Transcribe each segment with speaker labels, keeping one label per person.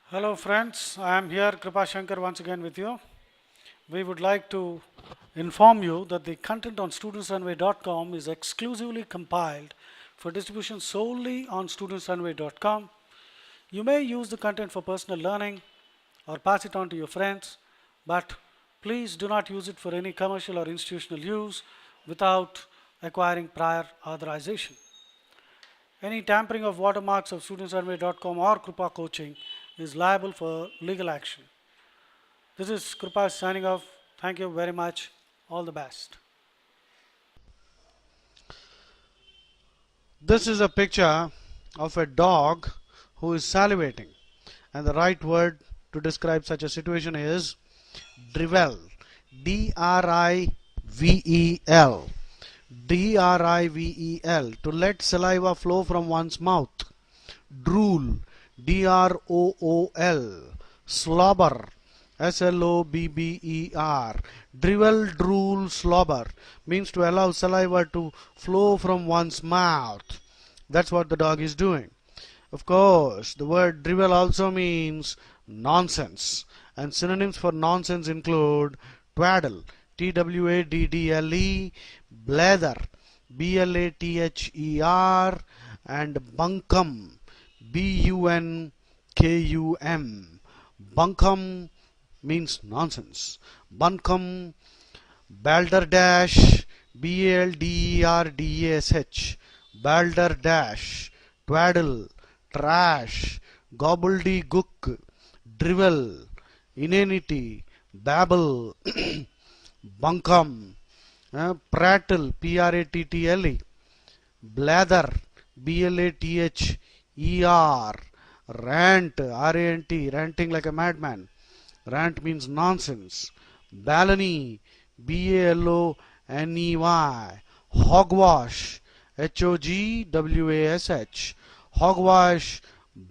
Speaker 1: Hello friends, I am here Kripa Shankar once again with you. We would like to inform you that the content on studentsrunway.com is exclusively compiled for distribution solely on studentsrunway.com. You may use the content for personal learning or pass it on to your friends, but please do not use it for any commercial or institutional use without acquiring prior authorization. Any tampering of watermarks of studentsrunway.com or Krupa coaching is liable for legal action. This is Krupa signing off. Thank you very much. All the best.
Speaker 2: This is a picture of a dog who is salivating, and the right word to describe such a situation is drivel. D-R-I-V-E-L. D-R-I-V-E-L. To let saliva flow from one's mouth. Drool. D-R-O-O-L. Slobber. S-L-O-B-B-E-R. Drivel, drool, slobber means to allow saliva to flow from one's mouth. That's what the dog is doing. Of course, the word drivel also means nonsense, and synonyms for nonsense include twaddle, T-W-A-D-D-L-E, blather, B-L-A-T-H-E-R, and bunkum, B-U-N-K-U-M. Bunkum means nonsense. Bunkum, balderdash, B-A-L-D-E-R-D-A-S-H, balderdash, twaddle, trash, gobbledygook, drivel, inanity, babble, bunkum, prattle, P-R-A-T-T-L-E, blather, B-L-A-T-H-E-R, rant, R-A-N-T, ranting like a madman. Rant means nonsense. Baloney, B-A-L-O-N-E-Y. Hogwash, H-O-G-W-A-S-H. Hogwash,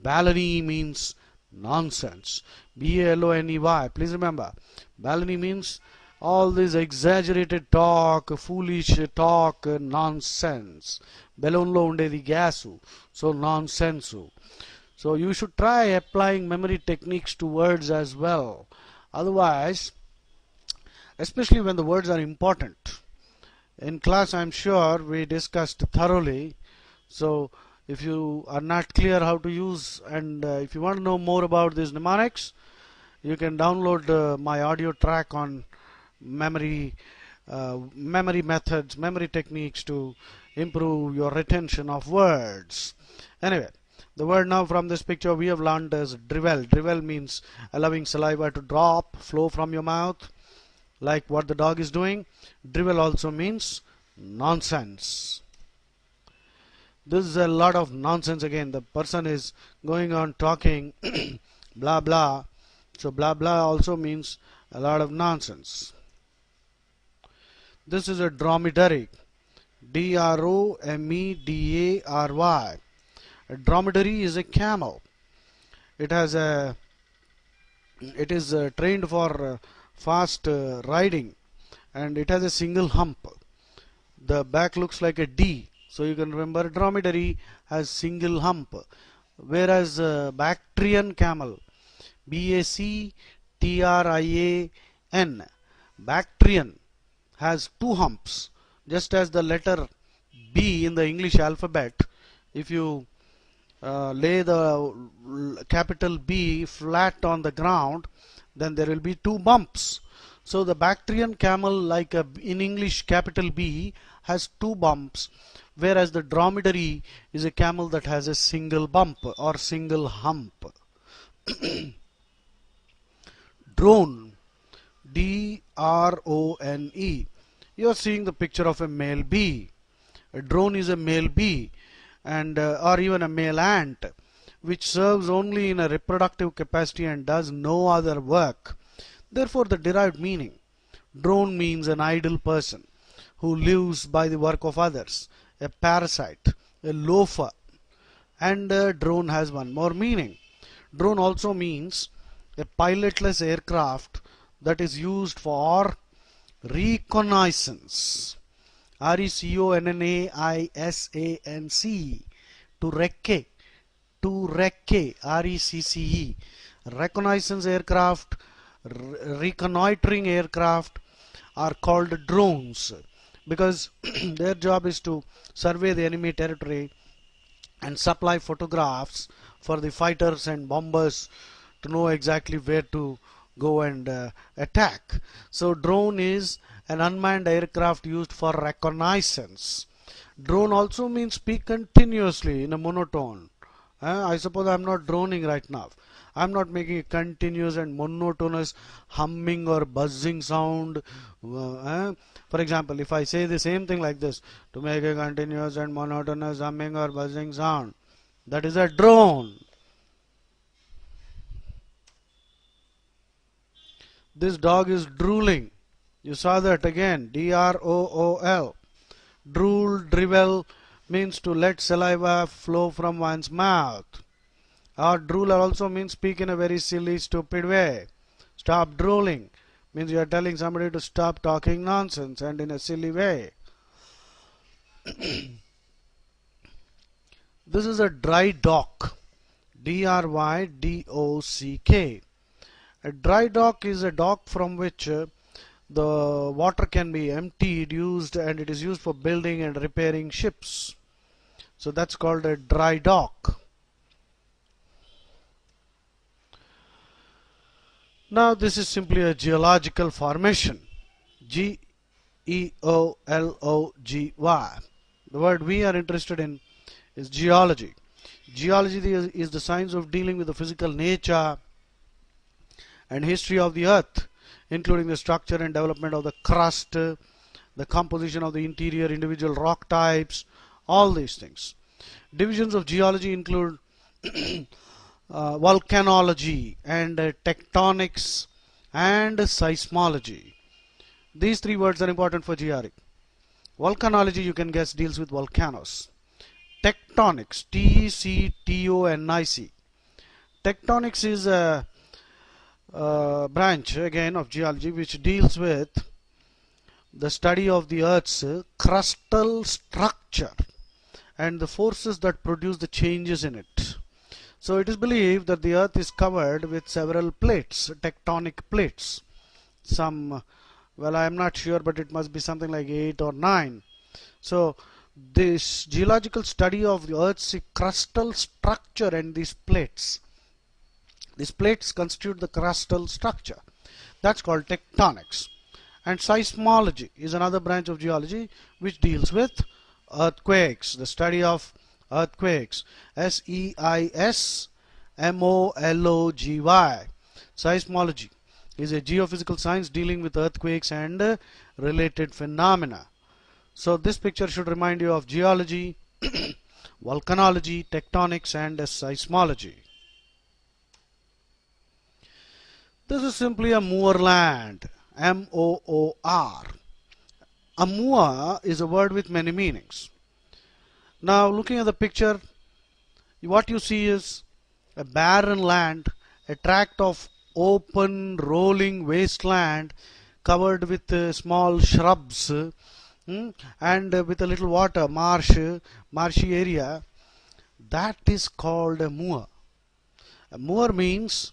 Speaker 2: baloney means nonsense. B-A-L-O-N-E-Y. Please remember, baloney means all this exaggerated talk, foolish talk, nonsense. Bellonlo undedi gasu. So nonsense. So you should try applying memory techniques to words as well. Otherwise, especially when the words are important. In class, I'm sure we discussed thoroughly. So if you are not clear how to use, and if you want to know more about these mnemonics, you can download my audio track on memory methods, memory techniques to improve your retention of words. Anyway, the word now from this picture we have learned is drivel. Drivel means allowing saliva to drop, flow from your mouth, like what the dog is doing. Drivel also means nonsense. This is a lot of nonsense again. The person is going on talking blah blah. So blah blah also means a lot of nonsense. This is a dromedary. D-R-O-M-E-D-A-R-Y. A dromedary is a camel. It has a it is trained for fast riding, and it has a single hump. The back looks like a D, so you can remember dromedary has single hump, whereas Bactrian camel, B-A-C-T-R-I-A-N, Bactrian has two humps, just as the letter B in the English alphabet. If you lay the capital B flat on the ground, then there will be two bumps. So the Bactrian camel, like in English capital B, has two bumps, whereas the dromedary is a camel that has a single bump or single hump. Drone, D-R-O-N-E. You are seeing the picture of a male bee. A drone is a male bee, and or even a male ant, which serves only in a reproductive capacity and does no other work. Therefore, the derived meaning, drone means an idle person who lives by the work of others, a parasite, a loafer. And drone has one more meaning. Drone also means a pilotless aircraft that is used for reconnaissance. R-E-C-O-N-N-A-I-S-A-N-C. To recce. To recce. R-E-C-C-E. Reconnaissance aircraft, reconnoitering aircraft are called drones because their job is to survey the enemy territory and supply photographs for the fighters and bombers to know exactly where to go and attack. So drone is an unmanned aircraft used for reconnaissance. Drone also means speak continuously in a monotone. I suppose I'm not droning right now. I'm not making a continuous and monotonous humming or buzzing sound. For example, if I say the same thing like this, to make a continuous and monotonous humming or buzzing sound, that is a drone. This dog is drooling. You saw that again. Drool. Drool, drivel means to let saliva flow from one's mouth. Or drool also means speak in a very silly, stupid way. Stop drooling means you are telling somebody to stop talking nonsense and in a silly way. This is a dry dock. Drydock. A dry dock is a dock from which the water can be emptied, used, and it is used for building and repairing ships. So that's called a dry dock. Now this is simply a geological formation. Geology. The word we are interested in is geology. Geology is the science of dealing with the physical nature and history of the earth, including the structure and development of the crust, the composition of the interior, individual rock types, all these things. Divisions of geology include volcanology and tectonics and seismology. These three words are important for GRE. Volcanology, you can guess, deals with volcanoes. Tectonics, Tectonic. Tectonics is a branch again of geology which deals with the study of the earth's crustal structure and the forces that produce the changes in it. So it is believed that the earth is covered with several plates, tectonic plates. Some, well, I am not sure, but it must be something like 8 or 9. So this geological study of the earth's crustal structure and these plates constitute the crustal structure. That's called tectonics. And seismology is another branch of geology which deals with earthquakes, the study of earthquakes. Seismology. Seismology is a geophysical science dealing with earthquakes and related phenomena. So this picture should remind you of geology, volcanology, tectonics, and seismology. This is simply a moorland. M-O-O-R. A moor is a word with many meanings. Now looking at the picture, what you see is a barren land, a tract of open rolling wasteland covered with small shrubs and with a little water, marshy area. That is called a moor. A moor means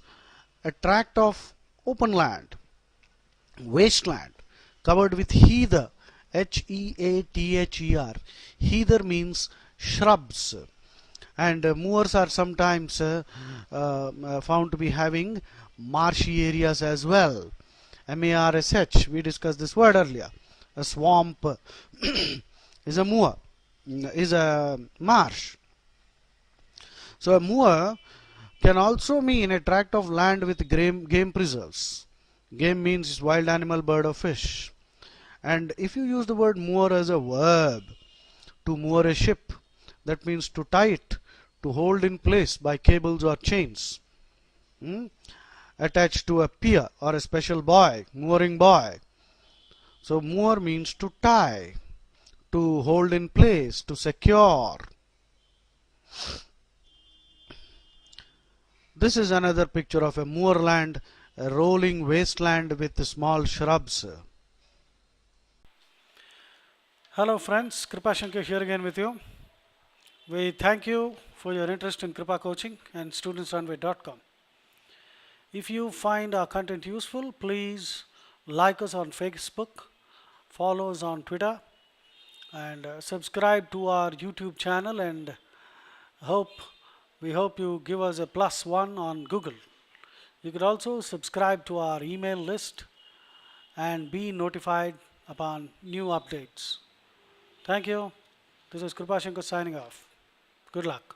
Speaker 2: a tract of open land, wasteland, covered with heather, Heather. Heather means shrubs. And moors are sometimes found to be having marshy areas as well. MARSH, we discussed this word earlier. A swamp is a moor, is a marsh. So a moor can also mean a tract of land with game preserves. Game means wild animal, bird or fish. And if you use the word moor as a verb, to moor a ship, that means to tie it, to hold in place by cables or chains. Attached to a pier or a special buoy, mooring buoy. So moor means to tie, to hold in place, to secure. This is another picture of a moorland, a rolling wasteland with small shrubs.
Speaker 1: Hello friends, Kripa Shankar here again with you. We thank you for your interest in Kripa Coaching and studentsrunway.com. If you find our content useful, please like us on Facebook, follow us on Twitter, and subscribe to our YouTube channel, and hope we hope you give us a +1 on Google. You could also subscribe to our email list and be notified upon new updates. Thank you. This is Krupashankar signing off. Good luck.